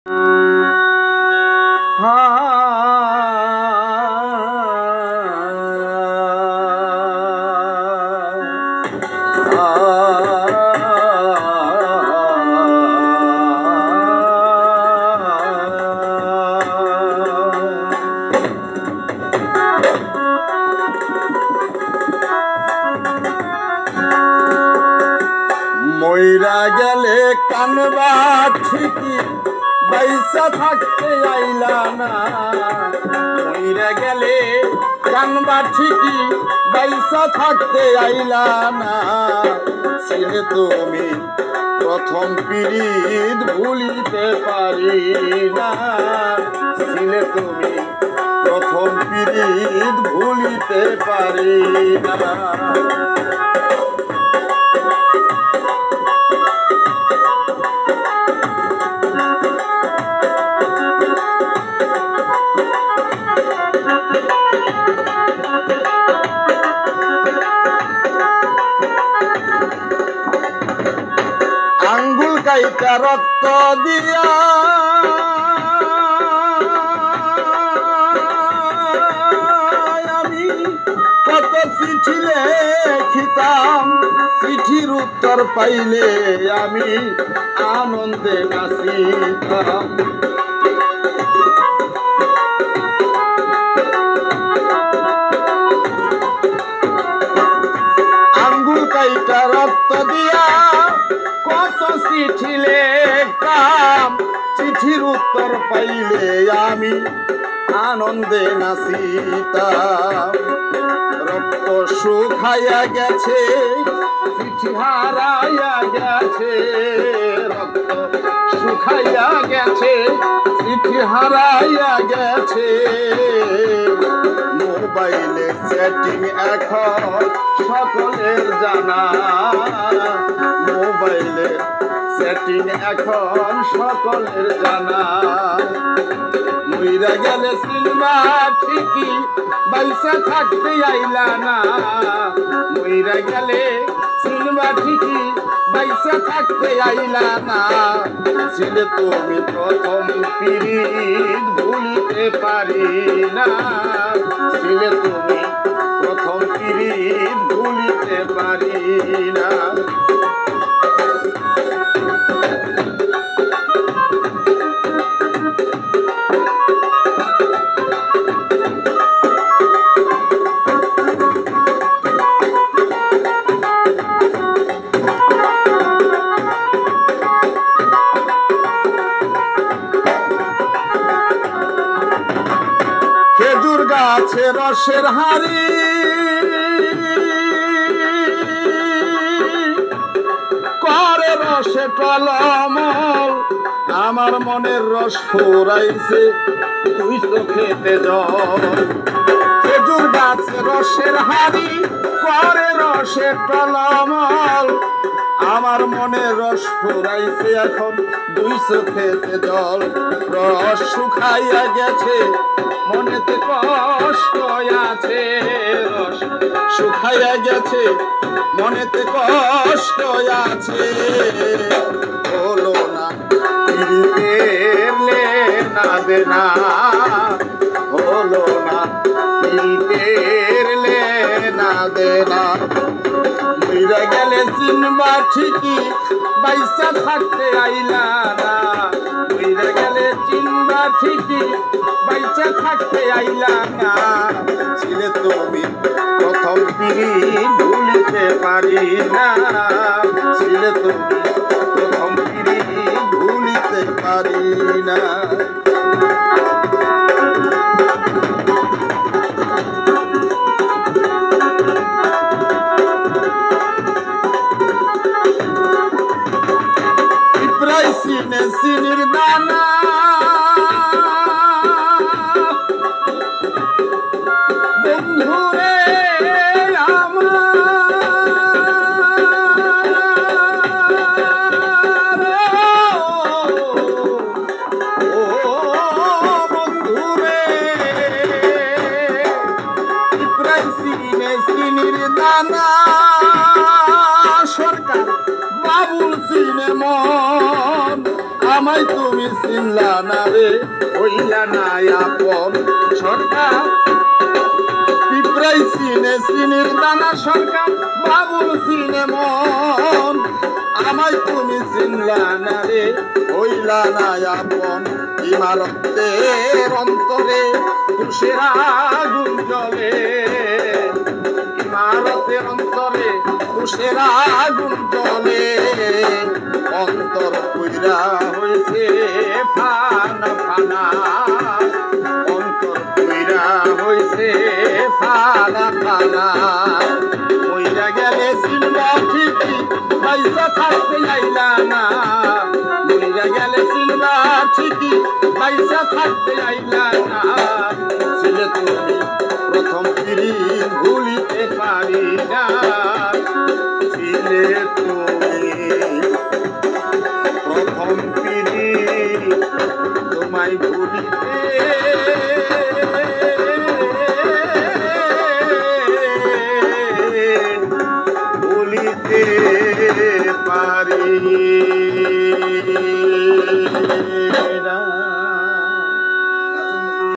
মইরা গেলে কানবা ঠিকই বাইসা থাকতে আইলা না। মইরা গেলে কানবা ঠিকই বাইসা থাকতে আইলা না। ছিলে তুমি প্রথম পিরিত ভুলিতে পারি না। ছিলে তুমি প্রথম পিরিত ভুলিতে পারি না। আঙ্গুল কাইটা রক্ত দিয়া আমি কত চিঠি লেখিতাম। চিঠির উত্তর পাইলে আমি আনন্দে নাচিতাম। আঙ্গুল কাইটা রক্ত দিয়া কত চিঠি লেখতাম। চিঠির উত্তর পাইলে আমি আনন্দে নাচিতাম। রক্ত শুকাইয়া গেছে, চিঠি হারাইয়া গেছে। রক্ত শুকাইয়া গেছে, চিঠি হারাইয়া গেছে। মোবাইলে সেটিং এখন সকলের জানা। মোবাইলে সেটিং এখন সকলের জানা। মইরা গেলে সিলবা ঠিকই বাইসা থাকতে আইলা না। মইরা গেলে সিলবা ঠিকই বাইসা থাকতে আইলা না। ছিলে তুমি প্রথম পিরিত ভুলিতে পারি না। ছিলে তুমি প্রথম পিরিত ভুলিতে পারি না। খেজুর গাছে রসের হাড়ি করে রসে টলমল। আমার মনের রস ফুরাইছে তুই চোখেতে জল। খেজুর গাছে রসের হাড়ি করে রসে টলমল। আমার মনে রস ফুরাইছে এখন দুই চোখেতে জল। রস শুকাইয়া গেছে, মনেতে কষ্ট আছে। রস শুকাইয়া গেছে, মনেতে কষ্ট আছে। হলো না পিরিতের লেনা দেনা। হলো না পিরিতের লেনা দেনা। মইরা গেলে চিনবা ঠিকই বাইসা থাকতে আইলা না। মইরা গেলে চিনবা ঠিকই বাইসা থাকতে আইলা না। ছিলে তুমি প্রথম পিরিত ভুলিতে পারি না। ছিলে তুমি প্রথম পিরিত ভুলিতে পারি না। সিনে সিনির দানা বন্ধুরে বন্ধুরে সিনে সিনির দানা। সরকার বাবুল সিনে মন আমায় আমায় তুমি চিনলা না রে, হইলা না আপন সরকার। পিঁপড়াই চিনে চিনির দানা সরকার, বাবুল চিনে মন। আমায় তুমি চিনলা না রে, হইলা না আপন। ইমারতের অন্তরে তুষের আগুন জ্বলে, ইমারতের অন্তরে তুষের আগুন জ্বলে। অন্তর পুইরা হয়েছে ফানা ফানা, অন্তর পুইরা হয়েছে ফানা ফানা। মইরা গেলে চিনবা ঠিকই, পয়সা থাকতে আইলা না। মইরা গেলে চিনবা ঠিকই, পয়সা থাকতে আইলা না। ছিলে তুমি প্রথম পিড়ি ভুলিতে পারি না, ছিলে তুমি প্রথম পিড়ি, তোমায় ভুলিতে ভুলিতে পারি।